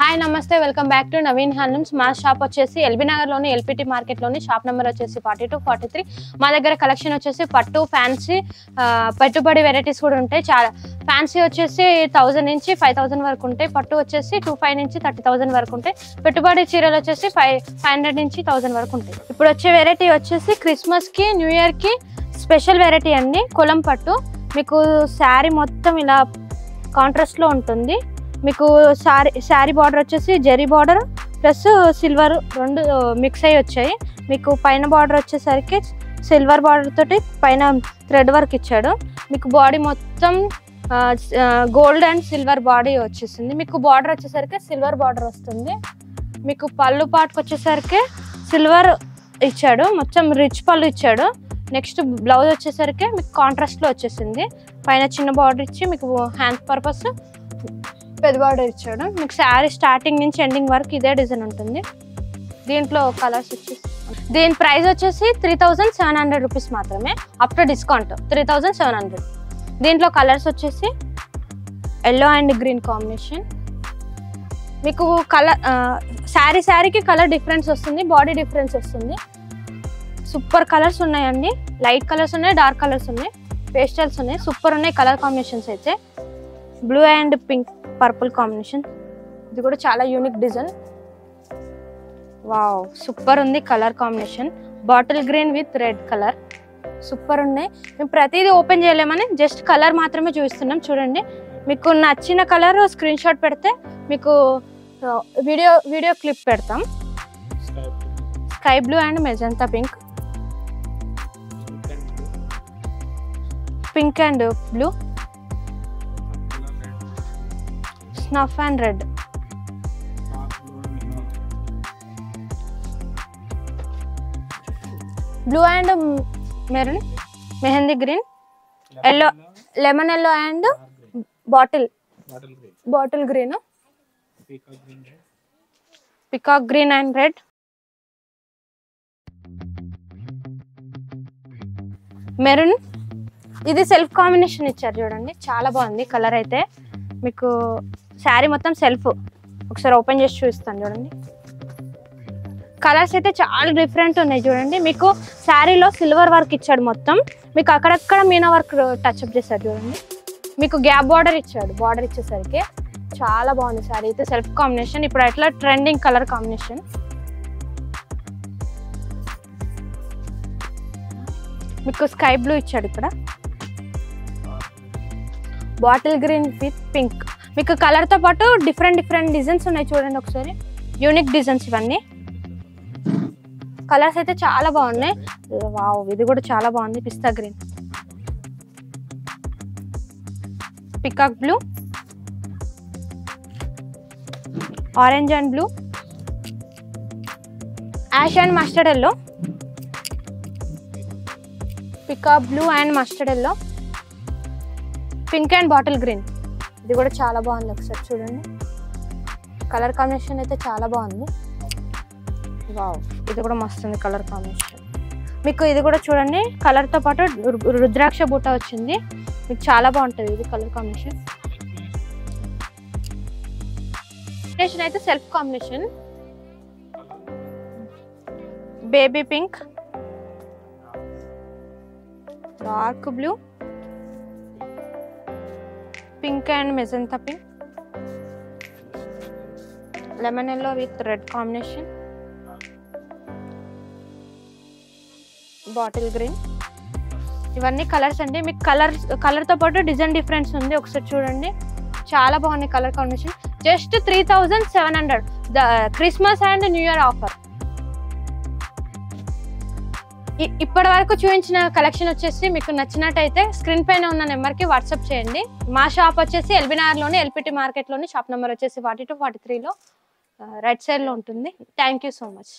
Hi నమస్తే welcome back to Naveen handlooms. మా shop వచ్చేసి ఎల్బీ నగర్ లోని ఎల్పిటి మార్కెట్ లోని షాప్ నెంబర్ వచ్చేసి 42, 43. మా దగ్గర కలెక్షన్ వచ్చేసి పట్టు ఫ్యాన్సీ పెట్టుబడి వెరైటీస్ కూడా ఉంటాయి. చాలా ఫ్యాన్సీ వచ్చేసి 1000 నుంచి 5000 వరకు ఉంటాయి. పట్టు వచ్చేసి 25 నుంచి 30,000 వరకు ఉంటాయి. పెట్టుబడి చీరలు వచ్చేసి 500 నుంచి 1000 వరకు ఉంటాయి. ఇప్పుడు వచ్చే వెరైటీ వచ్చేసి క్రిస్మస్ కి న్యూ ఇయర్ కి స్పెషల్ వెరైటీ అండి. కొలం పట్టు మీకు శారీ మొత్తం ఇలా కాంట్రాస్ట్ లో ఉంటుంది. మీకు శారీ బార్డర్ వచ్చేసి జరీ బార్డర్ ప్లస్ సిల్వర్ రెండు మిక్స్ అయ్యి వచ్చాయి. మీకు పైన బార్డర్ వచ్చేసరికి సిల్వర్ బార్డర్ తోటి పైన థ్రెడ్ వర్క్ ఇచ్చాడు. మీకు బాడీ మొత్తం గోల్డ్ అండ్ సిల్వర్ బాడీ వచ్చేసింది. మీకు బార్డర్ వచ్చేసరికి సిల్వర్ బార్డర్ వస్తుంది. మీకు పళ్ళు పాటుకు వచ్చేసరికి సిల్వర్ ఇచ్చాడు, మొత్తం రిచ్ పళ్ళు ఇచ్చాడు. నెక్స్ట్ బ్లౌజ్ వచ్చేసరికి మీకు కాంట్రాస్ట్లో వచ్చేసింది. పైన చిన్న బార్డర్ ఇచ్చి మీకు హ్యాండ్ పర్పస్ పెద్ద బార్డర్ ఇచ్చాడు. మీకు శారీ స్టార్టింగ్ నుంచి ఎండింగ్ వరకు ఇదే డిజైన్ ఉంటుంది. దీంట్లో కలర్స్ వచ్చేసి దీని ప్రైస్ వచ్చేసి 3700 రూపీస్ మాత్రమే ఆఫ్టర్ డిస్కౌంట్ 3700. దీంట్లో కలర్స్ వచ్చేసి ఎల్లో అండ్ గ్రీన్ కాంబినేషన్. మీకు కలర్ శారీకి కలర్ డిఫరెన్స్ వస్తుంది, బాడీ డిఫరెన్స్ వస్తుంది. సూపర్ కలర్స్ ఉన్నాయండి. లైట్ కలర్స్ ఉన్నాయి, డార్క్ కలర్స్ ఉన్నాయి, పేస్టల్స్ ఉన్నాయి. సూపర్ ఉన్నాయి కలర్ కాంబినేషన్స్ అయితే. Blue and pink purple combination. ఇది కూడా చాలా యూనిక్ డిజైన్. వావ్ సూపర్ ఉంది colour combination. Bottle green with red colour super ఉన్నాయి. మేము ప్రతిదీ ఓపెన్ చేయలేమని జస్ట్ కలర్ మాత్రమే చూపిస్తున్నాం. చూడండి, మీకు నచ్చిన కలర్ స్క్రీన్ షాట్ పెడితే మీకు వీడియో క్లిప్ పెడతాం. Sky blue and magenta pink, pink and blue, snuff and red, blue and maroon, mehndi green, yellow, lemon yellow and bottle green, peacock green and red, maroon. ఇది self combination ఇచ్చారు చూడండి, చాలా బాగుంది colour అయితే. మీకు శారీ మొత్తం self. ఒకసారి ఓపెన్ చేసి చూపిస్తాను చూడండి. కలర్స్ అయితే చాలా డిఫరెంట్ ఉన్నాయి చూడండి. మీకు శారీలో సిల్వర్ వర్క్ ఇచ్చాడు మొత్తం. మీకు అక్కడక్కడ మీనా వర్క్ టచ్అప్ చేశాడు చూడండి. మీకు గ్యాప్ బార్డర్ ఇచ్చాడు. బార్డర్ ఇచ్చేసరికి చాలా బాగుంది శారీ అయితే. సెల్ఫ్ కాంబినేషన్ ఇప్పుడు అట్లా ట్రెండింగ్ కలర్ కాంబినేషన్. మీకు స్కై బ్లూ ఇచ్చాడు ఇక్కడ. Bottle green with pink. మీకు కలర్తో పాటు డిఫరెంట్ డిజైన్స్ ఉన్నాయి చూడండి ఒకసారి. యూనిక్ డిజైన్స్ ఇవన్నీ. కలర్స్ అయితే చాలా బాగున్నాయి. వావ్ ఇది కూడా చాలా బాగుంది. Pista green, peacock blue, orange and blue, ash and mustard yellow, peacock blue and mustard yellow, pink and bottle green. ఇది కూడా చాలా బాగుంది. ఒకసారి చూడండి, కలర్ కాంబినేషన్ అయితే చాలా బాగుంది. వావ్ ఇది కూడా మస్తు ఉంది కలర్ కాంబినేషన్. మీకు ఇది కూడా చూడండి, కలర్తో పాటు రుద్రాక్ష బూట వచ్చింది. మీకు చాలా బాగుంటుంది ఇది కలర్ కాంబినేషన్. కాంబినేషన్ అయితే self combination. Baby pink, dark blue, pink and magenta pink, lemon yellow with red combination, bottle green. ఇవన్నీ కలర్స్ అండి. మీకు కలర్తో పాటు డిజైన్ డిఫరెన్స్ ఉంది. ఒకసారి చూడండి, చాలా బాగున్నాయి colour combination. Just 3700 Christmas and new year offer. ఇప్పటి వరకు చూపించిన కలెక్షన్ వచ్చేసి మీకు నచ్చినట్టయితే స్క్రీన్ పైన ఉన్న నెంబర్కి వాట్సాప్ చేయండి. మా షాప్ వచ్చేసి ఎల్బీ నగర్లోని ఎల్పిటి మార్కెట్లోని షాప్ నెంబర్ వచ్చేసి 42, 43లో రైట్ సైడ్లో ఉంటుంది. Thank you so much.